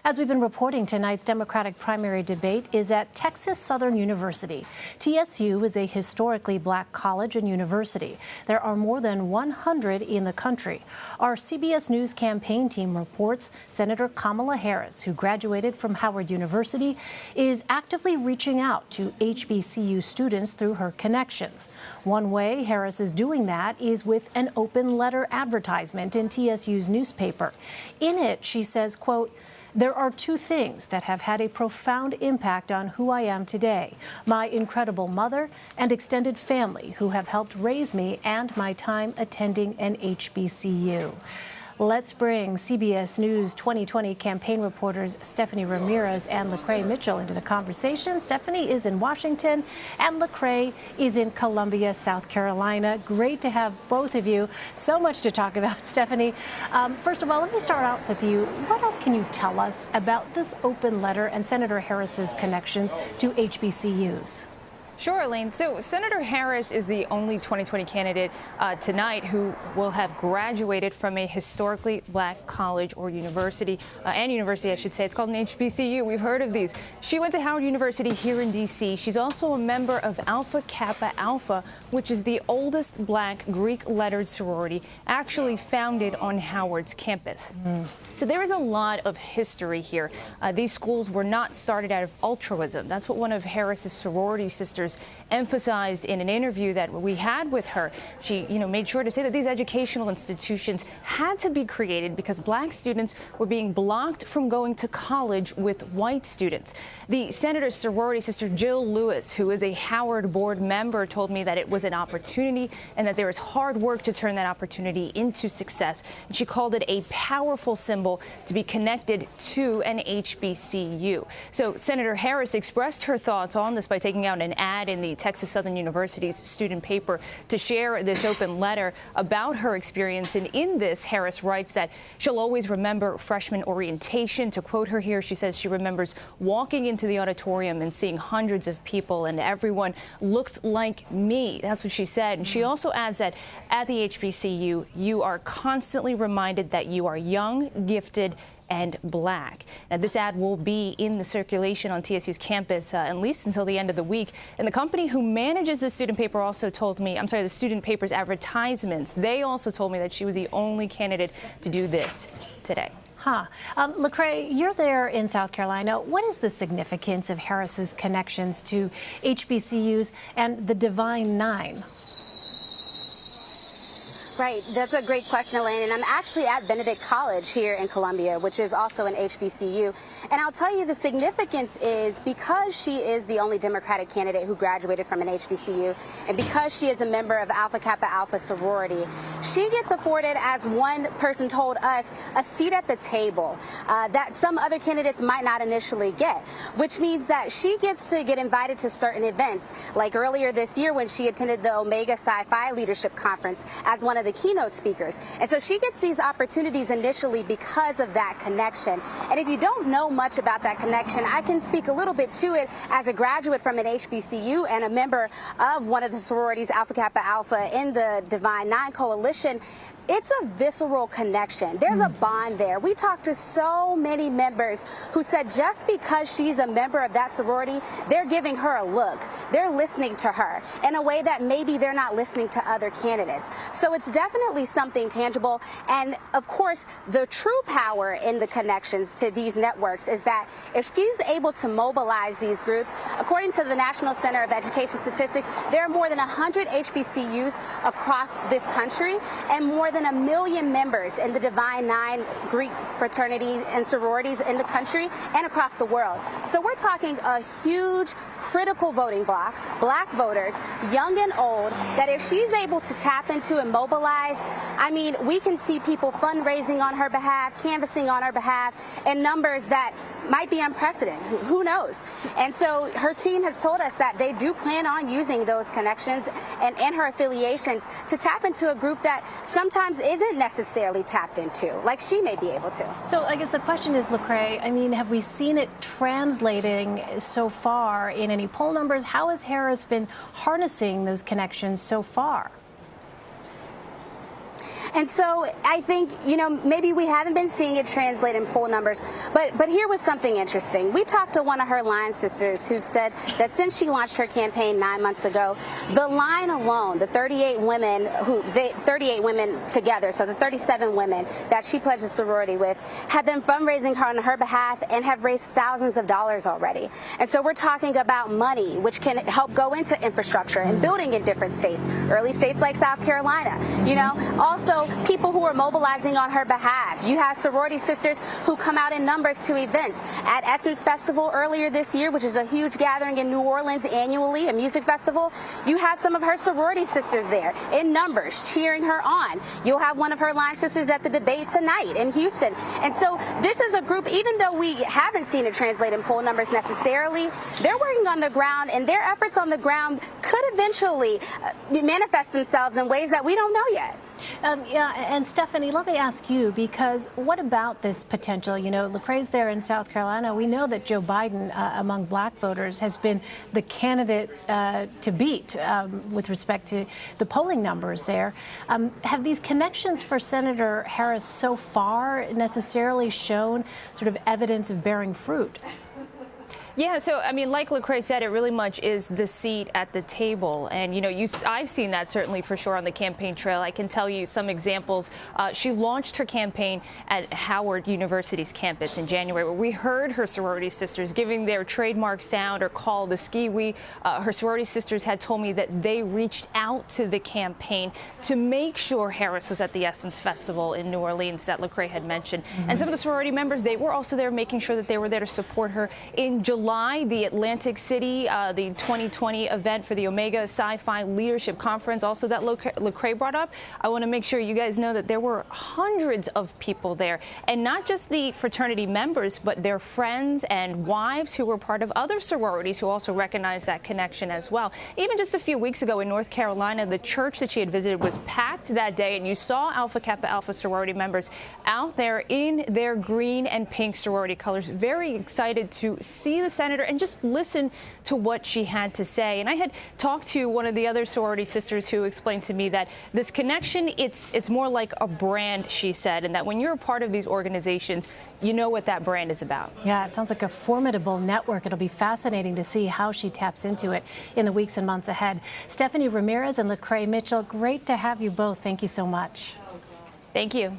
As we've been reporting, tonight's Democratic primary debate is at Texas Southern University. TSU is a historically black college and university. There are more than 100 in the country. Our CBS News campaign team reports Senator Kamala Harris, who graduated from Howard University, is actively reaching out to HBCU students through her connections. One way Harris is doing that is with an open letter advertisement in TSU's newspaper. In it, she says, quote, "There are two things that have had a profound impact on who I am today: my incredible mother and extended family who have helped raise me, and my time attending an HBCU." Let's bring CBS News 2020 campaign reporters Stephanie Ramirez and LaCrai Mitchell into the conversation. Stephanie is in Washington and LaCrai is in Columbia, South Carolina. Great to have both of you. So much to talk about, Stephanie. First of all, let me start out with you. What else can you tell us about this open letter and Senator Harris's connections to HBCUs? Sure, Elaine. So Senator Harris is the only 2020 candidate tonight who will have graduated from a historically black college or university, I should say. It's called an HBCU. We've heard of these. She went to Howard University here in D.C. She's also a member of Alpha Kappa Alpha, which is the oldest black Greek-lettered sorority actually founded on Howard's campus. So there is a lot of history here. These schools were not started out of altruism. That's what one of Harris's sorority sisters emphasized in an interview that we had with her. She, made sure to say that these educational institutions had to be created because black students were being blocked from going to college with white students. The senator's sorority sister, Jill Lewis, who is a Howard board member, told me that it was an opportunity and that there is hard work to turn that opportunity into success. And she called it a powerful symbol to be connected to an HBCU. So Senator Harris expressed her thoughts on this by taking out an ad in the Texas Southern University's student paper to share this open letter about her experience. And in this, Harris writes that she'll always remember freshman orientation. To quote her here, she says she remembers walking into the auditorium and seeing hundreds of people and everyone looked like me. That's what she said. And she also adds that at the HBCU, you are constantly reminded that you are young, gifted, and black. Now, this ad will be in the circulation on TSU's campus at least until the end of the week. And the company who manages the student paper also told me, the student paper's advertisements, they also told me that she was the only candidate to do this today. LaCrai, you're there in South Carolina. What is the significance of Harris's connections to HBCUs and the Divine Nine? Right. That's a great question, Elaine. And I'm actually at Benedict College here in Columbia, which is also an HBCU. And I'll tell you the significance is because she is the only Democratic candidate who graduated from an HBCU, and because she is a member of Alpha Kappa Alpha sorority, she gets afforded, as one person told us, a seat at the table that some other candidates might not initially get, which means that she gets to get invited to certain events, like earlier this year when she attended the Omega Sci-Fi Leadership Conference as one of the keynote speakers. And so she gets these opportunities initially because of that connection. And if you don't know much about that connection, I can speak a little bit to it as a graduate from an HBCU and a member of one of the sororities, Alpha Kappa Alpha, in the Divine Nine Coalition. It's a visceral connection. There's a bond there. We talked to so many members who said just because she's a member of that sorority, they're giving her a look. They're listening to her in a way that maybe they're not listening to other candidates. So it's definitely something tangible. And of course, the true power in the connections to these networks is that if she's able to mobilize these groups, according to the National Center of Education Statistics, there are more than 100 HBCUs across this country and more than 1 million members in the Divine Nine Greek fraternities and sororities in the country and across the world. So we're talking a huge critical voting bloc, black voters, young and old, that if she's able to tap into and mobilize, we can see people fundraising on her behalf, canvassing on her behalf, in numbers that might be unprecedented. Who knows? And so her team has told us that they do plan on using those connections and her affiliations to tap into a group that sometimes isn't necessarily tapped into, like she may be able to. So I guess the question is, LaCrai, have we seen it translating so far in any poll numbers? How has Harris been harnessing those connections so far? And so I think, maybe we haven't been seeing it translate in poll numbers, but here was something interesting. We talked to one of her line sisters who said that since she launched her campaign 9 months ago, the line alone, the 38 women together, so the 37 women that she pledged a sorority with, have been fundraising on her behalf and have raised thousands of dollars already. And so we're talking about money which can help go into infrastructure and building in different states, early states like South Carolina. Also people who are mobilizing on her behalf. You have sorority sisters who come out in numbers to events. At Essence Festival earlier this year, which is a huge gathering in New Orleans annually, a music festival, you had some of her sorority sisters there in numbers cheering her on. You'll have one of her line sisters at the debate tonight in Houston. And so this is a group, even though we haven't seen it translate in poll numbers necessarily, they're working on the ground, and their efforts on the ground could eventually manifest themselves in ways that we don't know yet. And Stephanie, let me ask you, because what about this potential? LaCrai's there in South Carolina. We know that Joe Biden, among black voters, has been the candidate to beat with respect to the polling numbers there. Have these connections for Senator Harris so far necessarily shown sort of evidence of bearing fruit? Yeah, so, like LaCrai said, it really much is the seat at the table. And, I've seen that certainly for sure on the campaign trail. I can tell you some examples. She launched her campaign at Howard University's campus in January, where we heard her sorority sisters giving their trademark sound or call, the ski-wee. Her sorority sisters had told me that they reached out to the campaign to make sure Harris was at the Essence Festival in New Orleans that LaCrai had mentioned. And some of the sorority members, they were also there making sure that they were there to support her. In July, the Atlantic City, the 2020 event for the Omega Sci-Fi Leadership Conference, also that LaCrai brought up. I want to make sure you guys know that there were hundreds of people there, and not just the fraternity members, but their friends and wives who were part of other sororities who also recognized that connection as well. Even just a few weeks ago in North Carolina, the church that she had visited was packed that day, and you saw Alpha Kappa Alpha sorority members out there in their green and pink sorority colors, very excited to see the senator and just listen to what she had to say. And I had talked to one of the other sorority sisters who explained to me that this connection, it's more like a brand, she said, and that when you're a part of these organizations, you know what that brand is about. Yeah, it sounds like a formidable network. It'll be fascinating to see how she taps into it in the weeks and months ahead. Stephanie Ramirez and LaCrai Mitchell, great to have you both. Thank you so much. Thank you.